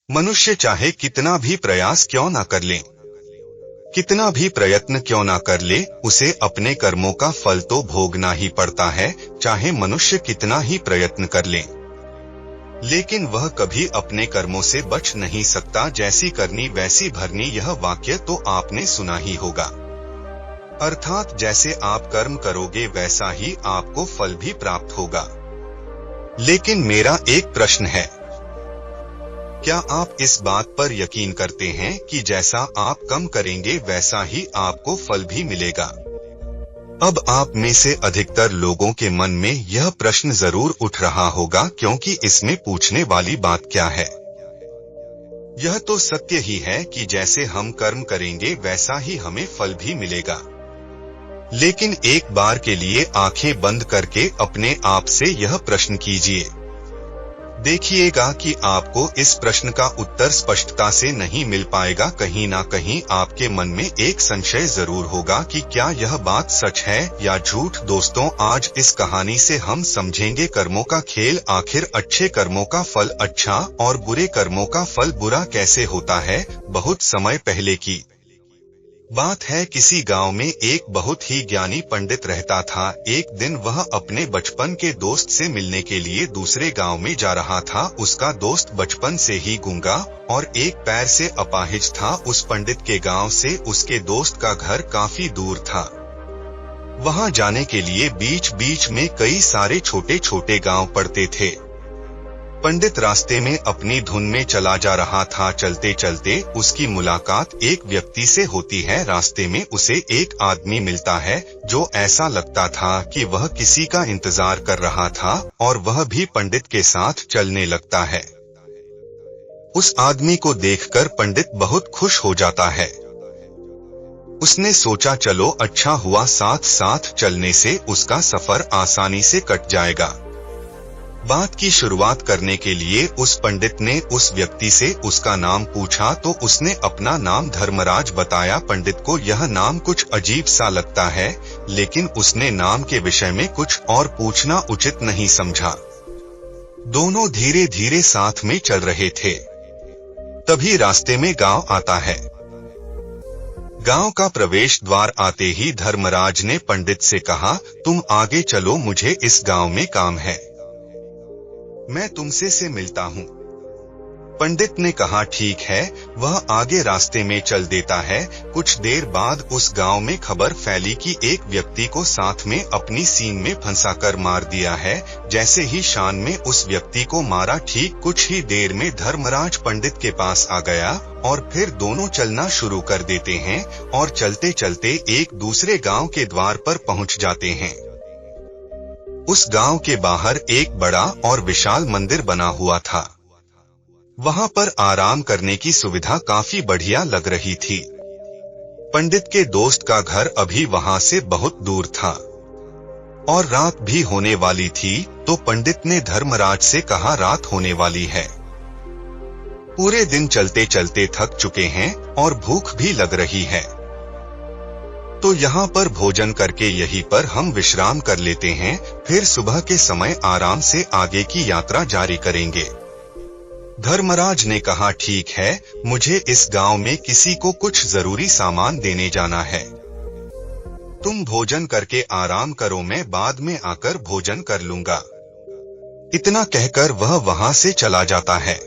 मनुष्य चाहे कितना भी प्रयास क्यों ना कर ले, कितना भी प्रयत्न क्यों ना कर ले, उसे अपने कर्मों का फल तो भोगना ही पड़ता है, चाहे मनुष्य कितना ही प्रयत्न कर ले। लेकिन वह कभी अपने कर्मों से बच नहीं सकता। जैसी करनी वैसी भरनी, यह वाक्य तो आपने सुना ही होगा। अर्थात जैसे आप कर्म करोगे वैसा ही आपको फल भी प्राप्त होगा। लेकिन मेरा एक प्रश्न है, क्या आप इस बात पर यकीन करते हैं कि जैसा आप कर्म करेंगे वैसा ही आपको फल भी मिलेगा? अब आप में से अधिकतर लोगों के मन में यह प्रश्न जरूर उठ रहा होगा, क्योंकि इसमें पूछने वाली बात क्या है? यह तो सत्य ही है कि जैसे हम कर्म करेंगे वैसा ही हमें फल भी मिलेगा। लेकिन एक बार के लिए आंखें बंद करके अपने आप से यह प्रश्न कीजिए। देखिएगा कि आपको इस प्रश्न का उत्तर स्पष्टता से नहीं मिल पाएगा। कहीं ना कहीं आपके मन में एक संशय जरूर होगा कि क्या यह बात सच है या झूठ। दोस्तों, आज इस कहानी से हम समझेंगे कर्मों का खेल। आखिर अच्छे कर्मों का फल अच्छा और बुरे कर्मों का फल बुरा कैसे होता है। बहुत समय पहले की बात है, किसी गांव में एक बहुत ही ज्ञानी पंडित रहता था। एक दिन वह अपने बचपन के दोस्त से मिलने के लिए दूसरे गांव में जा रहा था। उसका दोस्त बचपन से ही गूंगा और एक पैर से अपाहिज था। उस पंडित के गांव से उसके दोस्त का घर काफी दूर था। वहां जाने के लिए बीच बीच में कई सारे छोटे छोटे गांव पड़ते थे। पंडित रास्ते में अपनी धुन में चला जा रहा था। चलते चलते उसकी मुलाकात एक व्यक्ति से होती है। रास्ते में उसे एक आदमी मिलता है जो ऐसा लगता था कि वह किसी का इंतजार कर रहा था और वह भी पंडित के साथ चलने लगता है। उस आदमी को देखकर पंडित बहुत खुश हो जाता है। उसने सोचा, चलो अच्छा हुआ, साथ साथ चलने से उसका सफर आसानी से कट जाएगा। बात की शुरुआत करने के लिए उस पंडित ने उस व्यक्ति से उसका नाम पूछा तो उसने अपना नाम धर्मराज बताया। पंडित को यह नाम कुछ अजीब सा लगता है, लेकिन उसने नाम के विषय में कुछ और पूछना उचित नहीं समझा। दोनों धीरे धीरे साथ में चल रहे थे। तभी रास्ते में गांव आता है। गांव का प्रवेश द्वार आते ही धर्मराज ने पंडित से कहा, तुम आगे चलो, मुझे इस गांव में काम है, मैं तुमसे से मिलता हूँ। पंडित ने कहा, ठीक है। वह आगे रास्ते में चल देता है। कुछ देर बाद उस गांव में खबर फैली कि एक व्यक्ति को साथ में अपनी सीन में फंसाकर मार दिया है। जैसे ही शान में उस व्यक्ति को मारा, ठीक कुछ ही देर में धर्मराज पंडित के पास आ गया और फिर दोनों चलना शुरू कर देते हैं और चलते चलते एक दूसरे गांव के द्वार पर पहुंच जाते हैं। उस गांव के बाहर एक बड़ा और विशाल मंदिर बना हुआ था। वहां पर आराम करने की सुविधा काफी बढ़िया लग रही थी। पंडित के दोस्त का घर अभी वहां से बहुत दूर था और रात भी होने वाली थी। तो पंडित ने धर्मराज से कहा, रात होने वाली है, पूरे दिन चलते चलते थक चुके हैं और भूख भी लग रही है, तो यहाँ पर भोजन करके यहीं पर हम विश्राम कर लेते हैं, फिर सुबह के समय आराम से आगे की यात्रा जारी करेंगे। धर्मराज ने कहा, ठीक है, मुझे इस गांव में किसी को कुछ जरूरी सामान देने जाना है। तुम भोजन करके आराम करो, मैं बाद में आकर भोजन कर लूंगा। इतना कहकर वह वहां से चला जाता है।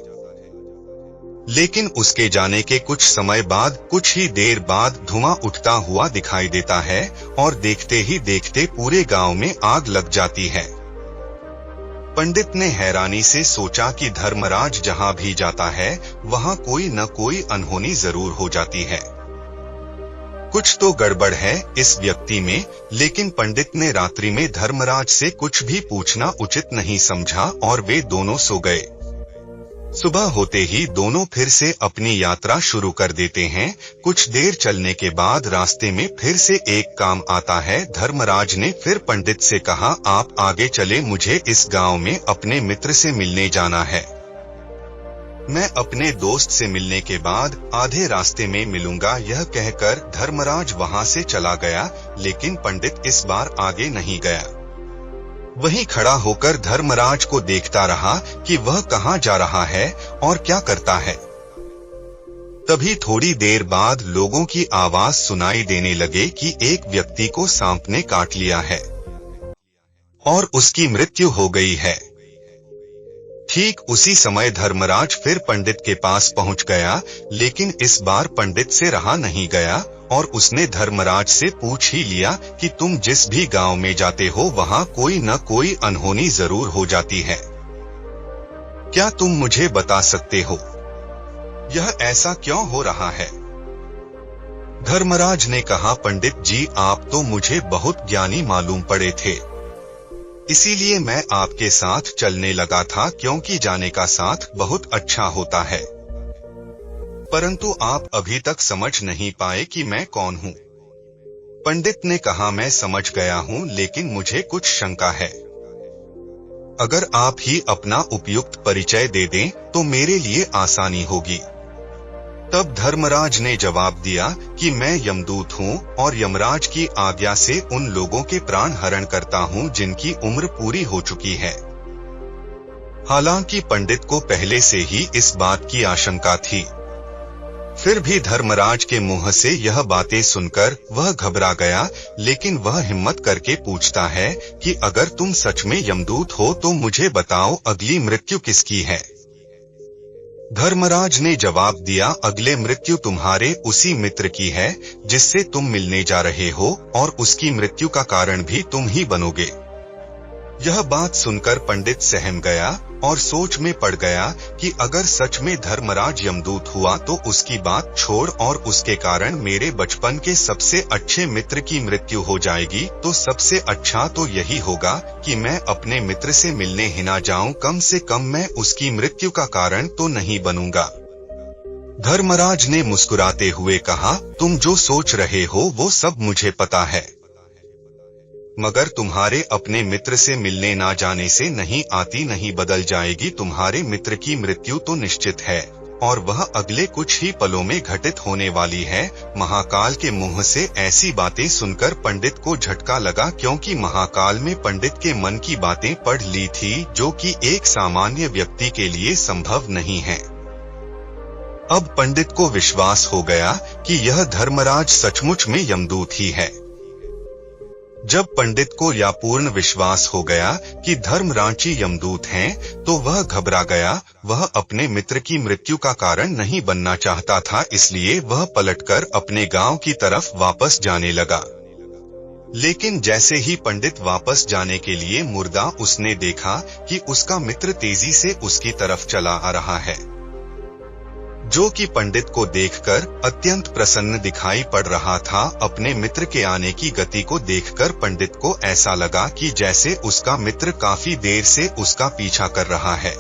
लेकिन उसके जाने के कुछ समय बाद, कुछ ही देर बाद धुआं उठता हुआ दिखाई देता है और देखते ही देखते पूरे गांव में आग लग जाती है। पंडित ने हैरानी से सोचा कि धर्मराज जहां भी जाता है वहां कोई न कोई अनहोनी जरूर हो जाती है। कुछ तो गड़बड़ है इस व्यक्ति में। लेकिन पंडित ने रात्रि में धर्मराज से कुछ भी पूछना उचित नहीं समझा और वे दोनों सो गए। सुबह होते ही दोनों फिर से अपनी यात्रा शुरू कर देते हैं। कुछ देर चलने के बाद रास्ते में फिर से एक काम आता है। धर्मराज ने फिर पंडित से कहा, आप आगे चले, मुझे इस गांव में अपने मित्र से मिलने जाना है। मैं अपने दोस्त से मिलने के बाद आधे रास्ते में मिलूंगा। यह कहकर धर्मराज वहां से चला गया, लेकिन पंडित इस बार आगे नहीं गया। वहीं खड़ा होकर धर्मराज को देखता रहा कि वह कहां जा रहा है और क्या करता है। तभी थोड़ी देर बाद लोगों की आवाज सुनाई देने लगे कि एक व्यक्ति को सांप ने काट लिया है और उसकी मृत्यु हो गई है। ठीक उसी समय धर्मराज फिर पंडित के पास पहुंच गया, लेकिन इस बार पंडित से रहा नहीं गया और उसने धर्मराज से पूछ ही लिया कि तुम जिस भी गांव में जाते हो वहां कोई न कोई अनहोनी जरूर हो जाती है। क्या तुम मुझे बता सकते हो यह ऐसा क्यों हो रहा है? धर्मराज ने कहा, पंडित जी आप तो मुझे बहुत ज्ञानी मालूम पड़े थे, इसीलिए मैं आपके साथ चलने लगा था, क्योंकि जाने का साथ बहुत अच्छा होता है। परंतु आप अभी तक समझ नहीं पाए कि मैं कौन हूँ। पंडित ने कहा, मैं समझ गया हूँ, लेकिन मुझे कुछ शंका है। अगर आप ही अपना उपयुक्त परिचय दे दें तो मेरे लिए आसानी होगी। तब धर्मराज ने जवाब दिया कि मैं यमदूत हूँ और यमराज की आज्ञा से उन लोगों के प्राण हरण करता हूँ जिनकी उम्र पूरी हो चुकी है। हालांकि पंडित को पहले से ही इस बात की आशंका थी, फिर भी धर्मराज के मुंह से यह बातें सुनकर वह घबरा गया, लेकिन वह हिम्मत करके पूछता है कि अगर तुम सच में यमदूत हो तो मुझे बताओ अगली मृत्यु किसकी है? धर्मराज ने जवाब दिया, अगले मृत्यु तुम्हारे उसी मित्र की है जिससे तुम मिलने जा रहे हो और उसकी मृत्यु का कारण भी तुम ही बनोगे। यह बात सुनकर पंडित सहम गया और सोच में पड़ गया कि अगर सच में धर्मराज यमदूत हुआ तो उसकी बात छोड़ और उसके कारण मेरे बचपन के सबसे अच्छे मित्र की मृत्यु हो जाएगी, तो सबसे अच्छा तो यही होगा कि मैं अपने मित्र से मिलने ही ना जाऊं, कम से कम मैं उसकी मृत्यु का कारण तो नहीं बनूंगा। धर्मराज ने मुस्कुराते हुए कहा, तुम जो सोच रहे हो वो सब मुझे पता है, मगर तुम्हारे अपने मित्र से मिलने ना जाने से नहीं आती नहीं बदल जाएगी। तुम्हारे मित्र की मृत्यु तो निश्चित है और वह अगले कुछ ही पलों में घटित होने वाली है। महाकाल के मुंह से ऐसी बातें सुनकर पंडित को झटका लगा, क्योंकि महाकाल में पंडित के मन की बातें पढ़ ली थी जो कि एक सामान्य व्यक्ति के लिए संभव नहीं है। अब पंडित को विश्वास हो गया कि यह धर्मराज सचमुच में यमदूत ही है। जब पंडित को यह पूर्ण विश्वास हो गया कि धर्मराज यमदूत हैं, तो वह घबरा गया। वह अपने मित्र की मृत्यु का कारण नहीं बनना चाहता था, इसलिए वह पलटकर अपने गांव की तरफ वापस जाने लगा। लेकिन जैसे ही पंडित वापस जाने के लिए मुर्दा, उसने देखा कि उसका मित्र तेजी से उसकी तरफ चला आ रहा है, जो कि पंडित को देखकर अत्यंत प्रसन्न दिखाई पड़ रहा था। अपने मित्र के आने की गति को देखकर पंडित को ऐसा लगा कि जैसे उसका मित्र काफी देर से उसका पीछा कर रहा है।